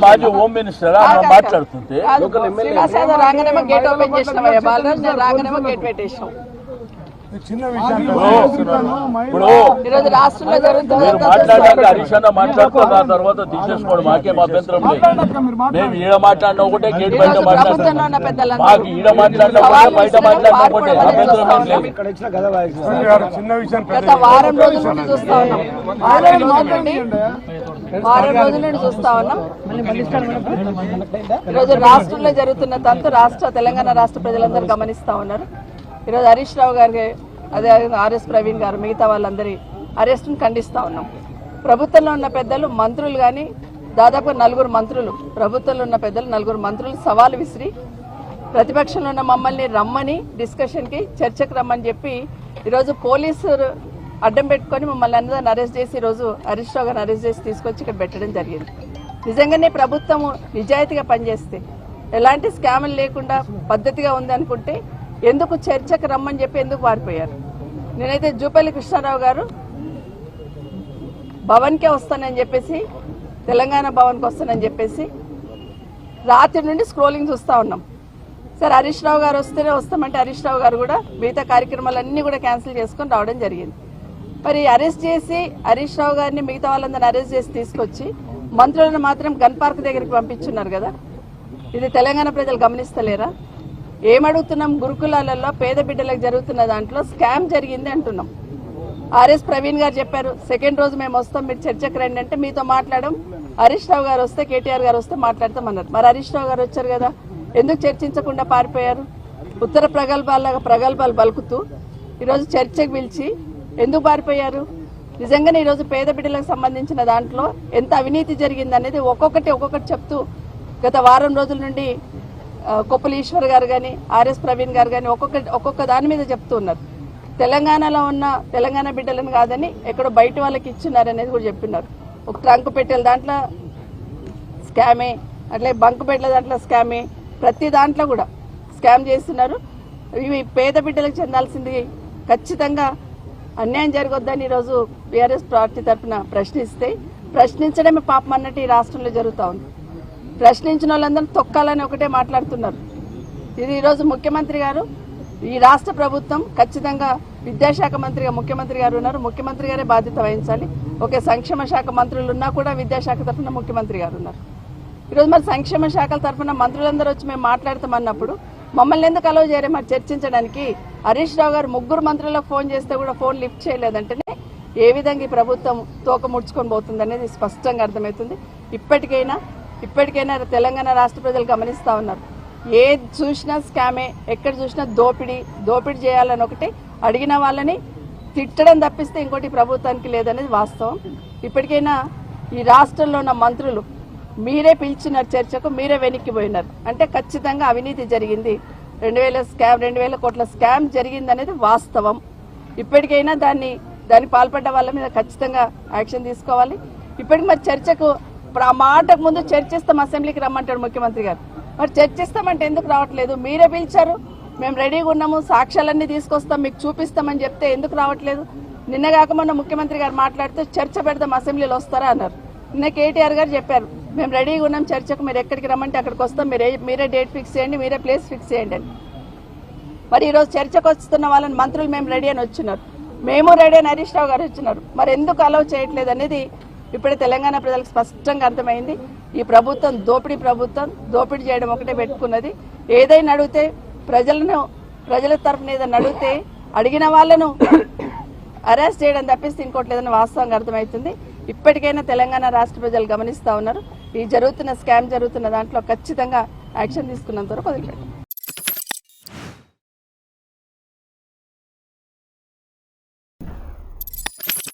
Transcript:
మాజీ home minister మాట్లాడుతుంటే రాగానేమో gate open చేసినాం, రాగానేమో గేట్ పెట్టేసినాం. ఈరోజు రాష్ట్రంలో మాట్లాడాక హరీష్ అన్న మాట్లాడుతున్న తర్వాత తీసేసుకోండి, మాకేం అభ్యంతరం లేదు. మేము ఈడ మాట్లాడిన ఒకటే, గేట్ బయట మాట్లాడుతున్నాం, మాకు ఈడ మాట్లాడిన ఒకటే, బయట మాట్లాడిన ఒకటే, అభ్యంతరం ఏం లేదు. గత వారం రోజుల నుండి చూస్తా ఉన్నాం, వారం రోజుల నుండి చూస్తా ఉన్నాం. ఈరోజు రాష్ట్రంలో జరుగుతున్న తంతు తెలంగాణ రాష్ట్ర ప్రజలందరూ గమనిస్తా ఉన్నారు. ఈరోజు హరీష్ రావు గారికి, అదే ఆర్ఎస్ ప్రవీణ్ గారు, మిగతా వాళ్ళందరి అరెస్టును ఖండిస్తూ ఉన్నాం. ప్రభుత్వంలో ఉన్న పెద్దలు, మంత్రులు కానీ దాదాపు 4 మంత్రులు, ప్రభుత్వంలో ఉన్న పెద్దలు 4 మంత్రులు సవాలు విసిరి ప్రతిపక్షంలో ఉన్న మమ్మల్ని రమ్మని డిస్కషన్కి, చర్చకు రమ్మని చెప్పి ఈరోజు పోలీసులు అడ్డం పెట్టుకొని మమ్మల్ని అందరిని అరెస్ట్ చేసి ఈరోజు హరీష్ రావు గారిని అరెస్ట్ చేసి తీసుకొచ్చి ఇక్కడ పెట్టడం జరిగింది. నిజంగానే ప్రభుత్వము నిజాయితీగా పనిచేస్తే, ఎలాంటి స్కాములు లేకుండా పద్ధతిగా ఉందనుకుంటే ఎందుకు చర్చకు రమ్మని చెప్పి ఎందుకు పారిపోయారు? నేనైతే జూపల్లి కృష్ణారావు గారు భవన్కే వస్తానని చెప్పేసి, తెలంగాణ భవన్కి వస్తానని చెప్పేసి రాత్రి నుండి స్క్రోలింగ్ చూస్తూ ఉన్నాం. సరే హరీష్ రావు గారు వస్తేనే వస్తామంటే హరీష్ రావు గారు కూడా మిగతా కార్యక్రమాలన్నీ కూడా క్యాన్సిల్ చేసుకొని రావడం జరిగింది. మరి అరెస్ట్ చేసి హరీష్ రావు గారిని, మిగతా వాళ్ళందరినీ అరెస్ట్ చేసి తీసుకొచ్చి మంత్రులను మాత్రం గన్ పార్క్ దగ్గరికి పంపించున్నారు కదా. ఇది తెలంగాణ ప్రజలు గమనిస్తలేరా? ఏమడుగుతున్నాం? గురుకులాలలో పేద బిడ్డలకు జరుగుతున్న దాంట్లో స్కామ్ జరిగింది అంటున్నాం. ఆర్ఎస్ ప్రవీణ్ గారు చెప్పారు, సెకండ్ రోజు మేము వస్తాం, మీరు చర్చకు రండి అంటే మీతో మాట్లాడడం, హరీష్ రావు గారు వస్తే, కేటీఆర్ గారు వస్తే మాట్లాడతామన్నారు. మరి హరీష్ రావు గారు వచ్చారు కదా, ఎందుకు చర్చించకుండా పారిపోయారు? ఉత్తర ప్రగల్భాలు పలుకుతూ ఈరోజు చర్చకు పిలిచి ఎందుకు పారిపోయారు? నిజంగానే ఈరోజు పేద బిడ్డలకు సంబంధించిన దాంట్లో ఎంత అవినీతి జరిగింది అనేది ఒక్కొక్కటి చెప్తూ గత వారం రోజుల నుండి కొప్పుల ఈశ్వర్ గారు కానీ, ఆర్ఎస్ ప్రవీణ్ గారు కానీ ఒక్కొక్క దాని మీద చెప్తూ ఉన్నారు. తెలంగాణలో ఉన్న తెలంగాణ బిడ్డలను కాదని ఎక్కడో బయట వాళ్ళకి ఇచ్చినారు అనేది కూడా చెప్పినారు. ఒక ట్రంక్ పెట్టెల దాంట్లో స్కామే, అట్లే బంక్ పెట్టెల దాంట్లో స్కామే, ప్రతి దాంట్లో కూడా స్కామ్ చేస్తున్నారు. ఇవి పేద బిడ్డలకు చెందాల్సింది ఖచ్చితంగా అన్యాయం జరగొద్దని ఈరోజు బీఆర్ఎస్ పార్టీ తరఫున ప్రశ్నించడమే పాపం అన్నట్టు ఈ రాష్ట్రంలో జరుగుతూ ఉంది. ప్రశ్నించిన వాళ్ళందరూ తొక్కాలని ఒకటే మాట్లాడుతున్నారు. ఇది ఈరోజు ముఖ్యమంత్రి గారు, ఈ రాష్ట్ర ప్రభుత్వం ఖచ్చితంగా విద్యాశాఖ మంత్రిగా ముఖ్యమంత్రి గారు ఉన్నారు, ముఖ్యమంత్రి గారే బాధ్యత వహించాలి. ఒకే సంక్షేమ శాఖ మంత్రులు ఉన్నా కూడా విద్యాశాఖ తరఫున ముఖ్యమంత్రి గారు ఉన్నారు. ఈరోజు మరి సంక్షేమ శాఖల తరఫున మంత్రులందరూ వచ్చి మేము మాట్లాడతామన్నప్పుడు మమ్మల్ని ఎందుకు అలౌ చేయరే మరి చర్చించడానికి? హరీష్ రావు గారు 3 మంత్రులకు ఫోన్ చేస్తే కూడా ఫోన్ లిఫ్ట్ చేయలేదంటేనే ఏ విధంగా ఈ ప్రభుత్వం తోక ముడుచుకొని పోతుంది అనేది స్పష్టంగా అర్థమవుతుంది. ఇప్పటికైనా తెలంగాణ రాష్ట్ర ప్రజలు గమనిస్తూ ఉన్నారు. ఏది చూసినా స్కామే, ఎక్కడ చూసినా దోపిడీ చేయాలని ఒకటి, అడిగిన వాళ్ళని తిట్టడం తప్పిస్తే ఇంకోటి ప్రభుత్వానికి లేదనేది వాస్తవం. ఇప్పటికైనా ఈ రాష్ట్రంలో ఉన్న మంత్రులు మీరే పిలిచినారు చర్చకు, మీరే వెనక్కిపోయినారు అంటే ఖచ్చితంగా అవినీతి జరిగింది. 2000 కోట్ల స్కామ్ జరిగింది అనేది వాస్తవం. ఇప్పటికైనా దాన్ని పాల్పడ్డ వాళ్ళ మీద ఖచ్చితంగా యాక్షన్ తీసుకోవాలి. ఇప్పటికి మరి చర్చకు ఆ మాటకు ముందు చర్చిస్తాం, అసెంబ్లీకి రమ్మంటాడు ముఖ్యమంత్రి గారు. మరి చర్చిస్తామంటే ఎందుకు రావట్లేదు? మీరే పిలిచారు, మేము రెడీగా ఉన్నాము, సాక్ష్యాలన్నీ తీసుకొస్తాం, మీకు చూపిస్తామని చెప్తే ఎందుకు రావట్లేదు? నిన్న కాక మొన్న ముఖ్యమంత్రి గారు మాట్లాడితే చర్చ పెడదాం, అసెంబ్లీలో వస్తారా అన్నారు. నిన్న కేటీఆర్ గారు చెప్పారు, మేము రెడీగా ఉన్నాం చర్చకు, మీరు ఎక్కడికి రమ్మంటే అక్కడికి వస్తాం, మీరే డేట్ ఫిక్స్ చేయండి, మీరే ప్లేస్ ఫిక్స్ చేయండి అని. మరి ఈరోజు చర్చకు వస్తున్న వాళ్ళని మంత్రులు మేము రెడీ అని వచ్చినారు, మేము రెడీ అని హరీష్ రావు గారు వచ్చినారు. మరి ఎందుకు అలౌ చేయట్లేదు అనేది ఇప్పుడే తెలంగాణ ప్రజలకు స్పష్టంగా అర్థమైంది. ఈ ప్రభుత్వం దోపిడీ చేయడం ఒకటే పెట్టుకున్నది. ఏదైనా అడిగితే ప్రజల తరఫున ఏదైనా అడిగితే అడిగిన వాళ్ళను అరెస్ట్ చేయడం తప్పిస్తే ఇంకోటి లేదని వాస్తవంగా అర్థమవుతుంది. ఇప్పటికైనా తెలంగాణ రాష్ట్ర ప్రజలు గమనిస్తూ ఉన్నారు. ఈ స్కామ్ జరుగుతున్న దాంట్లో ఖచ్చితంగా యాక్షన్ తీసుకున్నంత వరకు వదిలిపెట్టారు.